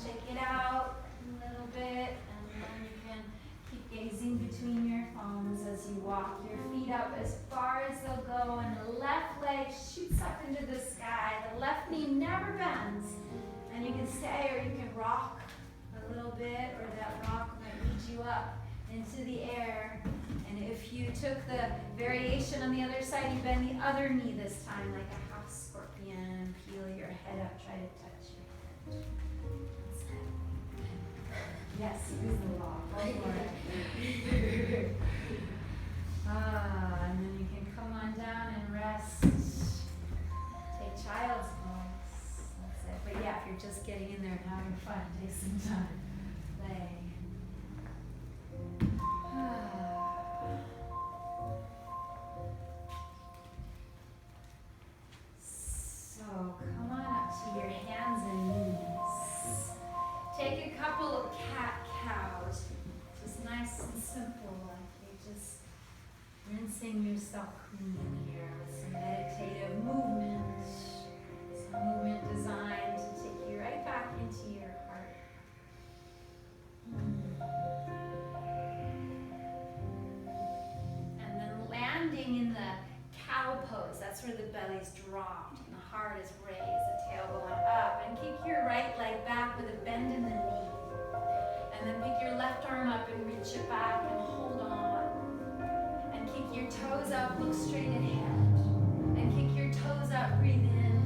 shake it out a little bit, and then you can keep gazing between your thumbs as you walk your feet up as far as they'll go, and the left leg shoots up into the sky. The left knee never bends, and you can stay or you can rock a little bit, or that rock might lead you up into the air. And if you took the variation on the other side, you bend the other knee this time like a half scorpion. Peel your head up, try to touch your head. That's good. Yes, use the law. Go for it. And then you can come on down and rest. Take child's pose. That's it. But yeah, if you're just getting in there and having fun, take some time. Play. simple, like you're just rinsing yourself clean here with some meditative movement. Some movement designed to take you right back into your heart. And then landing in the cow pose, that's where the belly's dropped and the heart is raised, the tail going up. And kick your right leg back with a bend in the knee. And then pick your left arm up and reach it back and hold on. And kick your toes up, look straight ahead. And kick your toes up, breathe in.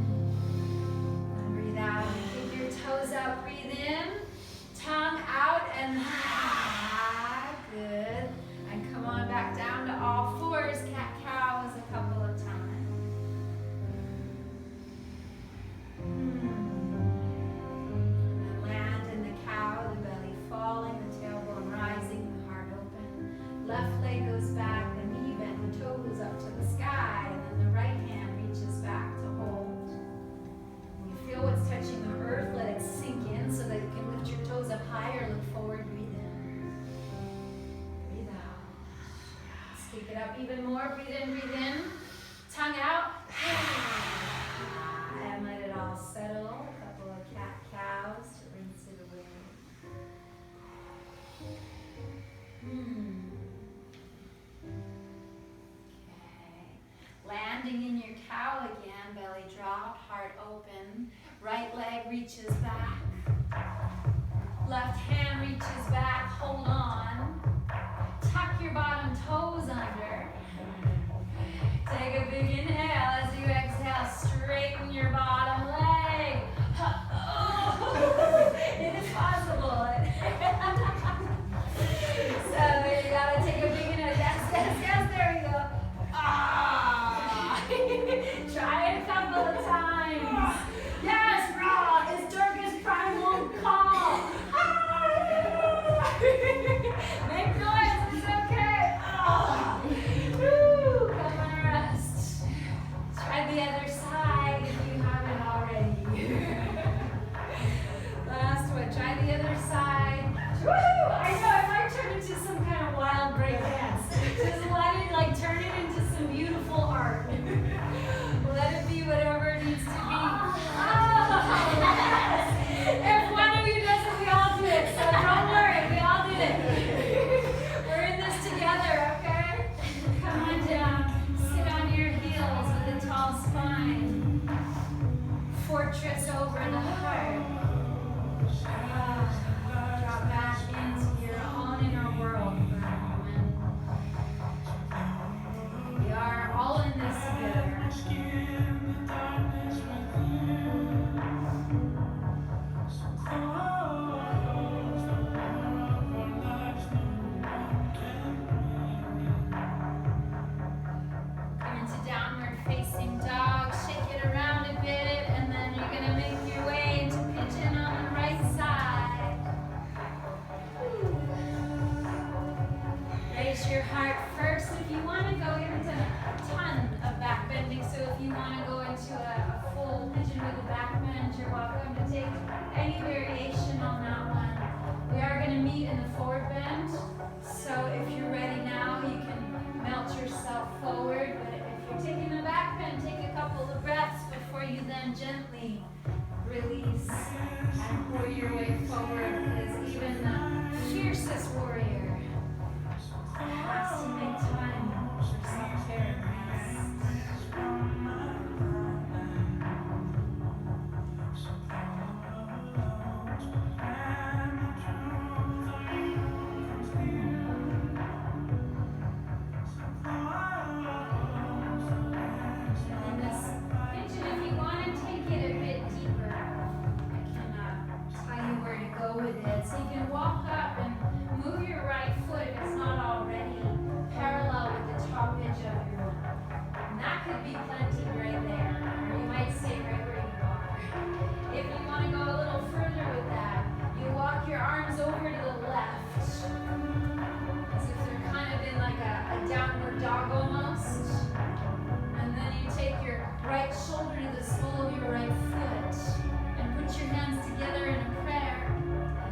And breathe out. And kick your toes up, breathe in. Tongue out and good. And come on back down to all fours, cat-cows a couple of times. And land in the cow, the belly falling, the tailbone rising, the heart open. Left leg goes back, the knee bent, the toe goes up to the sky, and then the right hand reaches back to hold. When you feel what's touching the earth, let it sink in so that you can lift your toes up higher, look forward, breathe in. Breathe out. Stick it up even more, breathe in, tongue out. And let it all settle. A couple of cat-cows to rinse it away. Okay. Landing in your cow again, belly dropped, heart open. Right leg reaches back. Left hand reaches back, hold on. Tuck your bottom toes under. Take a big inhale as you exhale, straighten your bottom leg. It is possible. So you gotta take a big inhale. Yes, there we go. Try it a couple of times. Yes, raw, as dark as primal call. Make noise, it's okay. Woo, come on, rest. Try the other side if you haven't already. Last one, try the other side. Woo! I know, it might turn into some kind of wild break dance. Just let it, turn it into some beautiful art. Let it be whatever it needs to be. If one of you does it, we all do it. So don't worry, we all did it. We're in this together, okay? Come on down. Sit on your heels with a tall spine. Fortress over the heart. Drop back into your own inner world for a moment. We are all in this together. Come into downward facing dog. Shake it around a bit, and then you're going to make your way into pigeon on the right side. Raise your heart first. If you want to go, you haven't done a ton of back bending, so if you want to go into a full pigeon with a back bend, you're welcome to take any variation on that one. We are going to meet in the forward bend, so if you're ready now, you can melt yourself forward, but if you're taking the back bend, take a couple of breaths before you then gently release and pour your way forward, because even the fiercest warrior has to make time for self-care and rest. In this pigeon, if you want to take it a bit deeper, I can tell you where to go with it. So you can walk up and move your right foot if it's not already parallel with the top edge of your mat. And that could be plenty right there. Or you might stay right where you are. If you want to go a little further with that, you walk your arms over to the left. As if they're kind of in like a downward dog almost. And then you take your right shoulder to the sole of your right foot. And put your hands together in a prayer.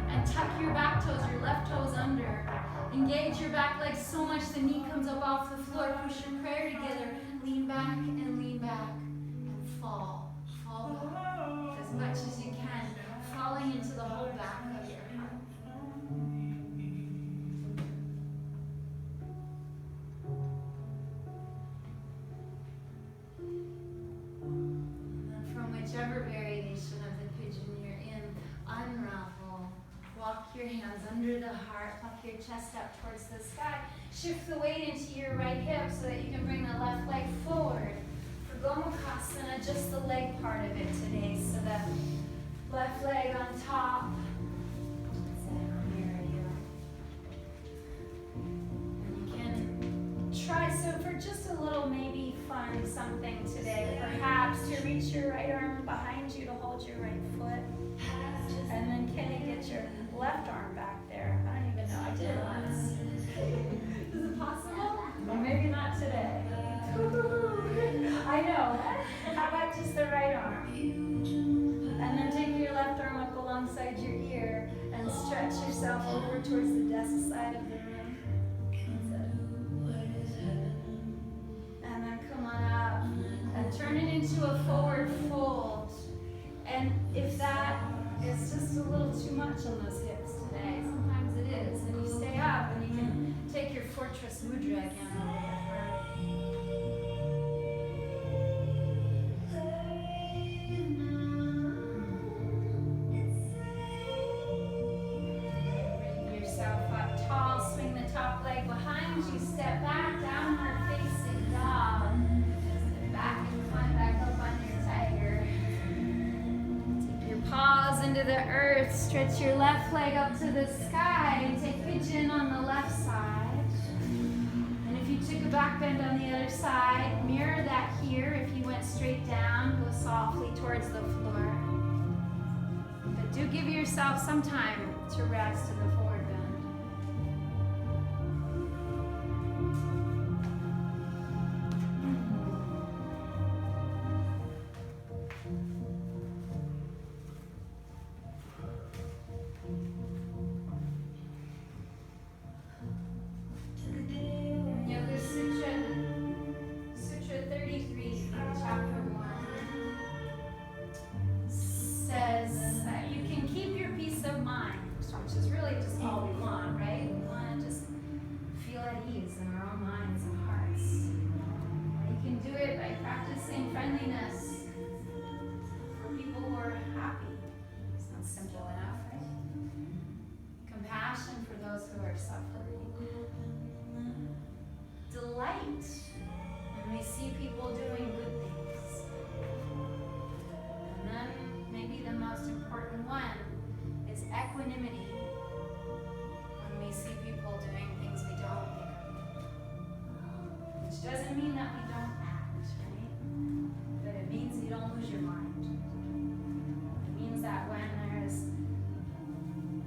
And tuck your back toes, your left toes under. Engage your back leg so much the knee comes up off the floor. Push your prayer together. Lean back and lean back. And fall. Fall back as much as you can. Falling into the whole back of your heart. And then from whichever variation of the pigeon you're in, unravel. Walk your hands under the heart. Walk your chest up towards the sky. Shift the weight into your right hip so that you can bring the left leg forward. For Gomukhasana, just the leg part of it today. So the left leg on top. And you can try, so for just a little maybe fun something today, perhaps to reach your right arm behind you to hold your right foot. And then can you get your left arm back there? I don't even know. I did it once. Is it possible? Or maybe not today. I know. How about just the right arm? And then take your left arm up alongside your ear and stretch yourself over towards the desk side of the room. And then come on up and turn it into a forward fold. And if that is just a little too much on those hips today, sometimes it is, and you stay up and you can take your fortress mudra again over your heart. Bring yourself up tall, swing the top leg behind you, step back, downward facing dog. Step back and climb back up on your tiger. Take your paws into the earth, stretch your left leg up to the sky, and take pigeon on the left side. And if you took a back bend on the other side, mirror that here. If you went straight down, go softly towards the floor. But do give yourself some time to rest in the forward bend. Yoga Sutra 33, chapter 1, says that you can keep your peace of mind, which is really just all we want, right? We want to just feel at ease in our own minds and hearts. You can do it by practicing friendliness for people who are happy. Sounds simple enough, right? Compassion for those who are suffering. Delight when we see people doing good things. And then maybe the most important one is equanimity when we see people doing things we don't think are. Which doesn't mean that we don't act, right? But it means you don't lose your mind. It means that when there's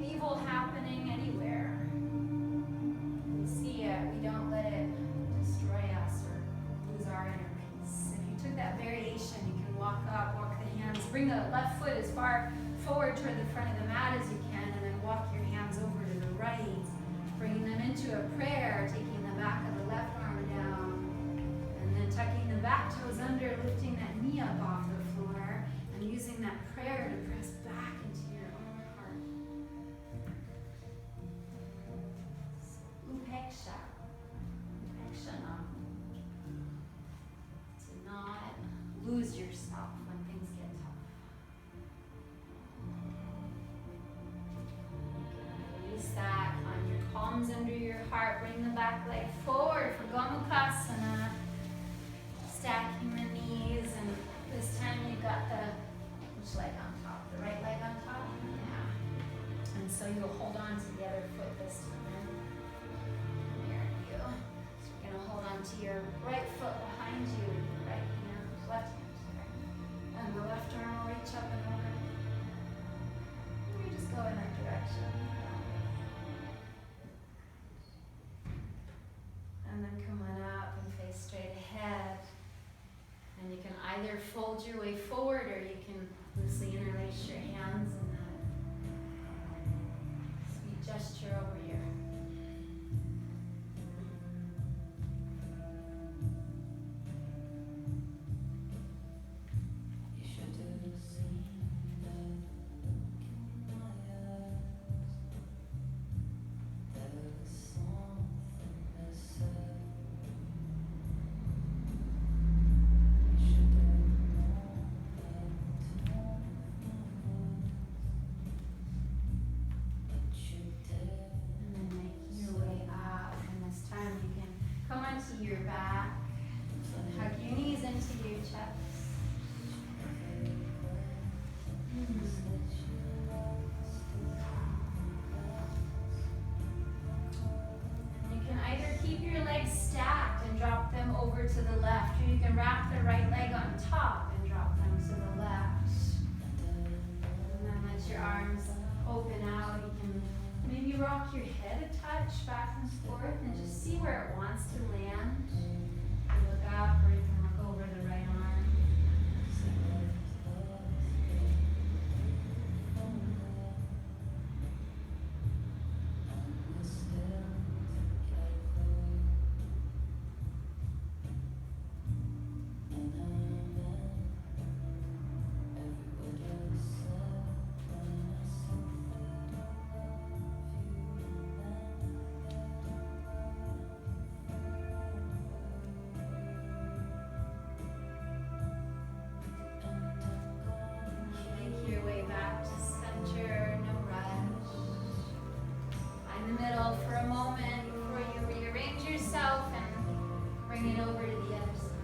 evil happening anywhere, we see it, we don't let it destroy us or lose our inner peace. If you took that variation, you can walk up, walk the hands, bring the left foot as far forward toward the front of the mat as you can, and then walk your hands over to the right, bringing them into a prayer, taking the back of the left arm down, and then tucking the back toes under, lifting that knee up off the floor, and using that prayer to press back into your own heart. Upeksha. Upekshana. To not lose yourself when things get tough. Release that on your palms under your heart. Bring the back leg forward for Gomukhasana. Stacking the knees, and this time you got which leg on top? The right leg on top? Yeah. And so you'll hold on to the other foot this time. Here you go. So you're going to hold on to your right foot behind you, right hand, left hand, sorry. And the left arm will reach up and over. And you just go in that direction. And then come on up and face straight ahead. And you can either fold your way forward or you can loosely interlace your hands in that sweet gesture over your to the left, or you can wrap the right leg on top and drop them to the left. And then let your arms open out. You can maybe rock your head a touch back and forth and just see where it wants to land. You look up or you can look over the right arm. Make your way back to center, no rush. Find the middle for a moment before you rearrange yourself and bring it over to the other side.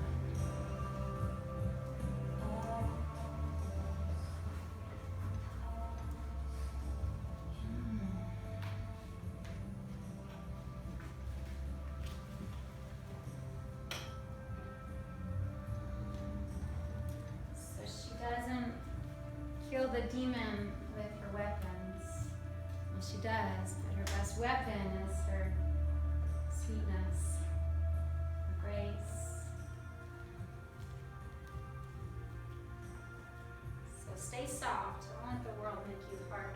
So she doesn't kill the demon with her weapons. Well, she does, but her best weapon is her sweetness, her grace. So stay soft. Don't let the world make you hard.